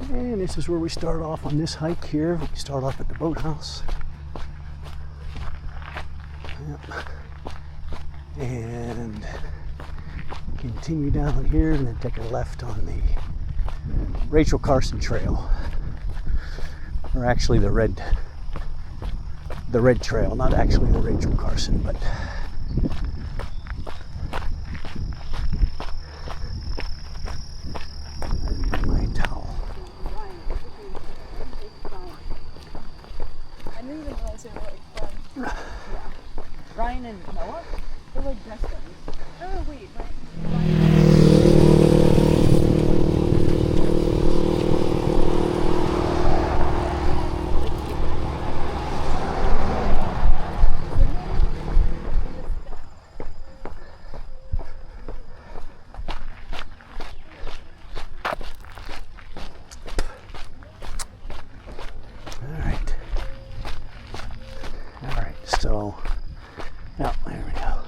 And this is where we start off on this hike here. We start off at the Boathouse. Yep. And continue down here and then take a left on the Rachel Carson Trail. Or actually the red trail, not actually the Rachel Carson, but my towel. I didn't even realize they were like friends. Yeah. Ryan and Noah? They're like best friends. Oh wait, So, yeah, there we go.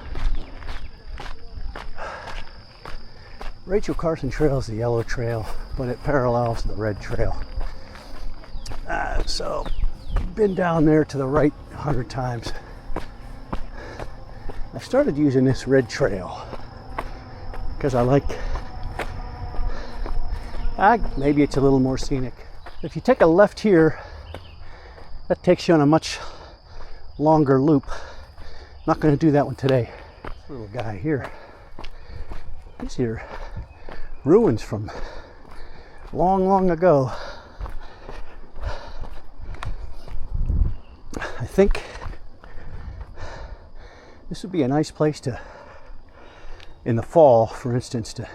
Rachel Carson Trail is the yellow trail, but it parallels the red trail. So, been down there to the right 100 times. I started using this red trail because I like, maybe it's a little more scenic. If you take a left here, that takes you on a much longer loop. Not going to do that one today. This little guy here, these are ruins from long ago. I think this would be a nice place to, in the fall for instance, to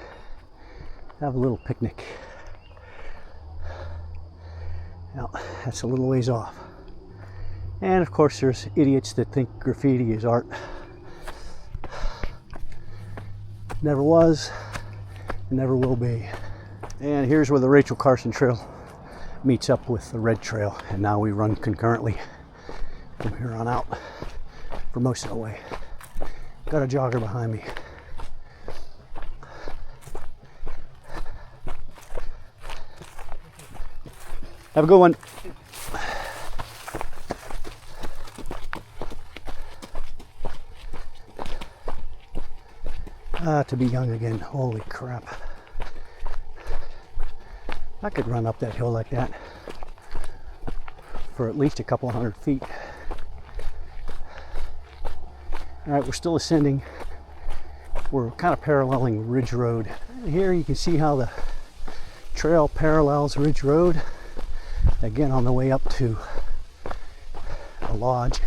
have a little picnic. Now that's a little ways off. And of course there's idiots that think graffiti is art. Never was, and never will be. And here's where the Rachel Carson Trail meets up with the red trail, and now we run concurrently from here on out for most of the way. Got a jogger behind me. Have a good one. To be young again, holy crap. I could run up that hill like that for at least a couple hundred feet. All right, we're still ascending. We're kind of paralleling Ridge Road. Here you can see how the trail parallels Ridge Road. Again, on the way up to a lodge.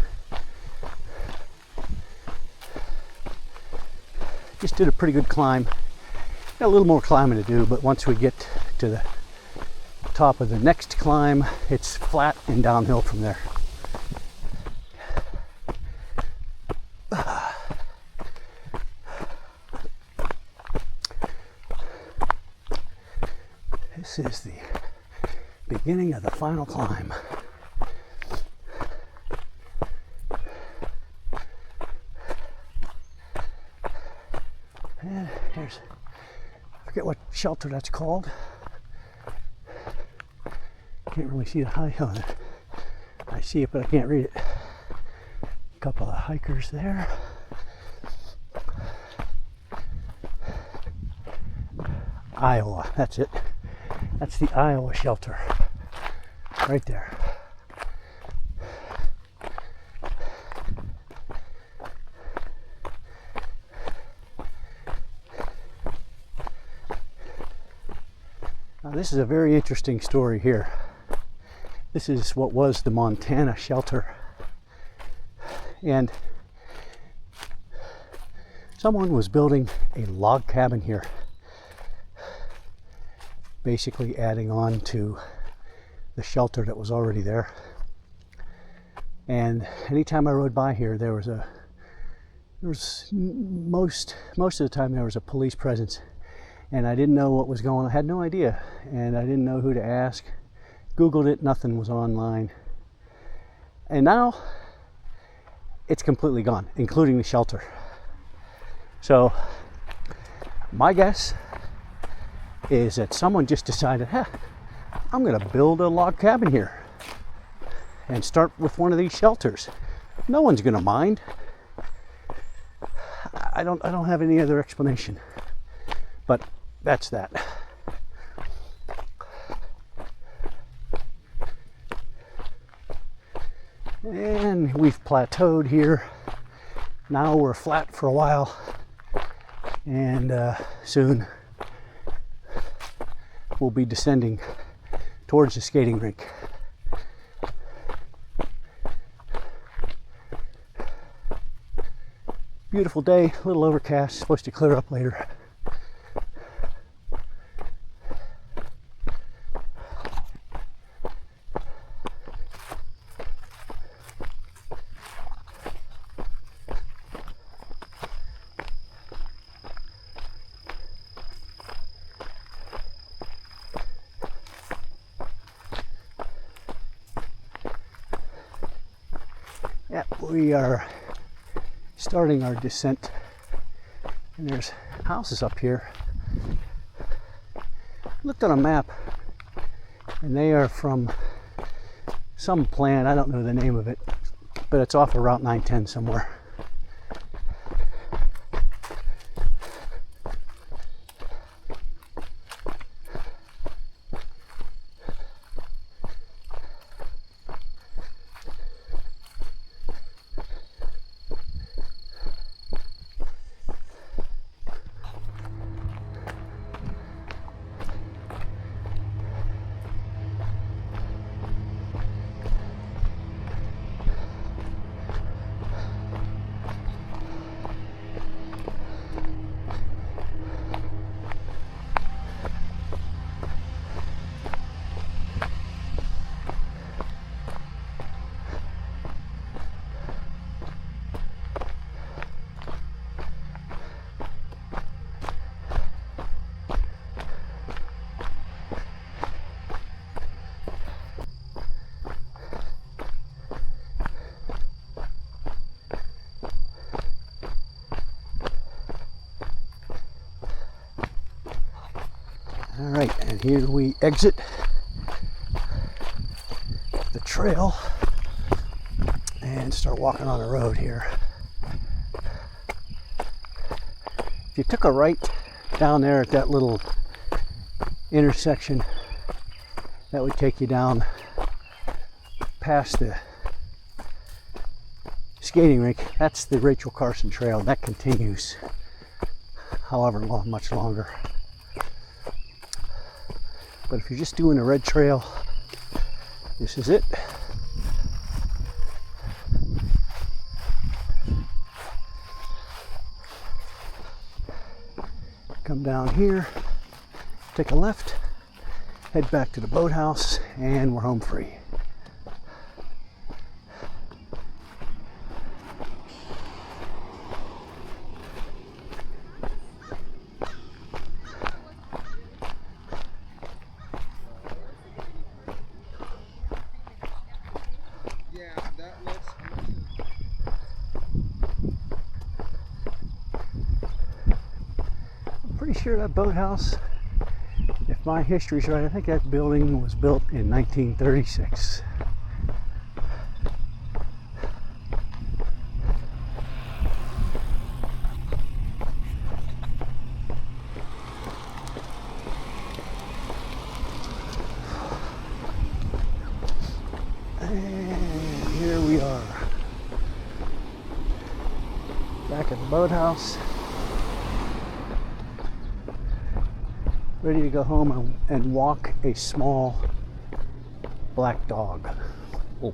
Just did a pretty good climb. Got a little more climbing to do, but once we get to the top of the next climb, it's flat and downhill from there. This is the beginning of the final climb. And here's, I forget what shelter that's called. Can't really see the high on it. I see it, but I can't read it. A couple of hikers there. Iowa, that's it. That's the Iowa shelter. Right there. Now this is a very interesting story here. This is what was the Montana shelter. And someone was building a log cabin here, basically adding on to the shelter that was already there. And anytime I rode by here, there was most of the time there was a police presence, and I didn't know what was going on. I had no idea, and I didn't know who to ask. Googled it, nothing was online. And now it's completely gone, including the shelter. So my guess is that someone just decided, I'm gonna build a log cabin here and start with one of these shelters. No one's gonna mind. I don't have any other explanation, but that's that. And we've plateaued here. Now we're flat for a while, and soon we'll be descending towards the skating rink. Beautiful day, a little overcast, supposed to clear up later. Yeah, we are starting our descent, and there's houses up here. Looked on a map, and they are from some plan. I don't know the name of it, but it's off of Route 910 somewhere. All right, and here we exit the trail and start walking on the road here. If you took a right down there at that little intersection, that would take you down past the skating rink. That's the Rachel Carson Trail. That continues however long, much longer. But if you're just doing a red trail, this is it. Come down here, take a left, head back to the boathouse, and we're home free. Pretty sure that boathouse, if my history's right, I think that building was built in 1936. And here we are, back at the boathouse. Ready to go home and walk a small black dog. Oh.